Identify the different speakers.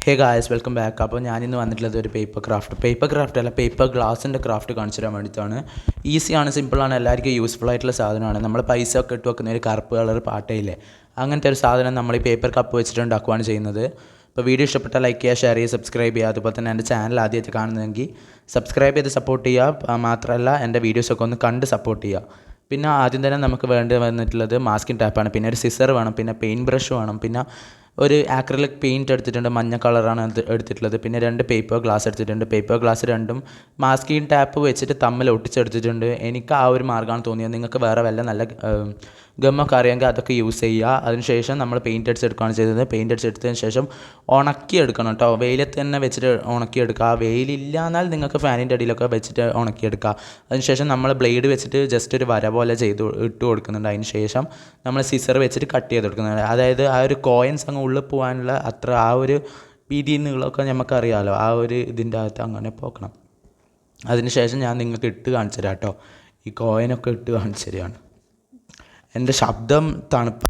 Speaker 1: Hey guys, welcome back. അപ്പോൾ ഞാനിന്ന് വന്നിട്ടുള്ളത് ഒരു പേപ്പർ ക്രാഫ്റ്റ് അല്ല, പേപ്പർ ഗ്ലാസിൻ്റെ ക്രാഫ്റ്റ് കാണിച്ചു തരാൻ വേണ്ടിയിട്ടാണ്. ഈസിയാണ്, സിമ്പിളാണ്, എല്ലാവർക്കും യൂസ്ഫുൾ ആയിട്ടുള്ള സാധനമാണ്. നമ്മൾ പൈസ ഒക്കെ ഇട്ട് വെക്കുന്ന ഒരു കറുപ്പ് കളർ പാട്ടയില്ലേ, അങ്ങനത്തെ ഒരു സാധനം നമ്മൾ ഈ പേപ്പർ കപ്പ് വെച്ചിട്ട് ഉണ്ടാക്കുകയാണ് ചെയ്യുന്നത്. അപ്പോൾ വീഡിയോ ഇഷ്ടപ്പെട്ടാൽ ലൈക്ക് ചെയ്യുക, ഷെയർ ചെയ്യുക, സബ്സ്ക്രൈബ് ചെയ്യുക. അതുപോലെ തന്നെ എൻ്റെ ചാനൽ ആദ്യമായിട്ട് കാണുന്നതെങ്കിൽ സബ്സ്ക്രൈബ് ചെയ്ത് സപ്പോർട്ട് ചെയ്യുക. മാത്രമല്ല എൻ്റെ വീഡിയോസൊക്കെ ഒന്ന് കണ്ട് സപ്പോർട്ട് ചെയ്യുക. പിന്നെ ആദ്യം തന്നെ നമുക്ക് വേണ്ടി വന്നിട്ടുള്ളത് മാസ്കിൻ ടാപ്പാണ്. പിന്നെ ഒരു സിസർ വേണം, പിന്നെ പെയിൻറ്റ് ബ്രഷ് വേണം, പിന്നെ ഒരു ആക്രിലിക് പെയിൻറ്റ് എടുത്തിട്ടുണ്ട്, മഞ്ഞ കളറാണ് എടുത്തിട്ടുള്ളത്. പിന്നെ 2 പേപ്പർ ഗ്ലാസ് എടുത്തിട്ടുണ്ട്. പേപ്പർ ഗ്ലാസ് രണ്ടും മാസ്കിൻ ടാപ്പ് വെച്ചിട്ട് തമ്മിൽ ഒട്ടിച്ചെടുത്തിട്ടുണ്ട്. എനിക്ക് ആ ഒരു മാർഗ്ഗമാണ് തോന്നിയത്. നിങ്ങൾക്ക് വേറെ വല്ല നല്ല ഗമ്മൊക്കെ അറിയാമെങ്കിൽ അതൊക്കെ യൂസ് ചെയ്യുക. അതിനുശേഷം നമ്മൾ പെയിൻറ്റ് അടിച്ചെടുക്കുകയാണ് ചെയ്തത്. പെയിൻറ്റ് അടിച്ചെടുത്തതിന് ശേഷം ഉണക്കിയെടുക്കണം കേട്ടോ. വെയിലത്ത് തന്നെ വെച്ചിട്ട് ഉണക്കിയെടുക്കുക. വെയിലില്ല എന്നാൽ നിങ്ങൾക്ക് ഫാനിൻ്റെ അടിയിലൊക്കെ വെച്ചിട്ട് ഉണക്കിയെടുക്കുക. അതിനുശേഷം നമ്മൾ ബ്ലേഡ് വെച്ചിട്ട് ജസ്റ്റ് ഒരു വര പോലെ ഇട്ട് കൊടുക്കുന്നുണ്ട്. അതിന് ശേഷം നമ്മൾ സിസർ വെച്ചിട്ട് കട്ട് ചെയ്ത് കൊടുക്കുന്നുണ്ട്. അതായത് ആ ഒരു കോയിൻസ് അങ്ങ് ഉള്ളിൽ പോകാനുള്ള അത്ര ആ ഒരു വീതി നീളമൊക്കെ നമുക്കറിയാമല്ലോ. ആ ഒരു ഇതിൻ്റെ അകത്ത് അങ്ങനെ പോക്കണം. അതിന് ശേഷം ഞാൻ നിങ്ങൾക്ക് ഇട്ട് കാണിച്ചു തരാം കേട്ടോ. ഈ കോയിനൊക്കെ ഇട്ട് കാണിച്ചു തരികയാണ്. എൻ്റെ ശബ്ദം തണുപ്പ്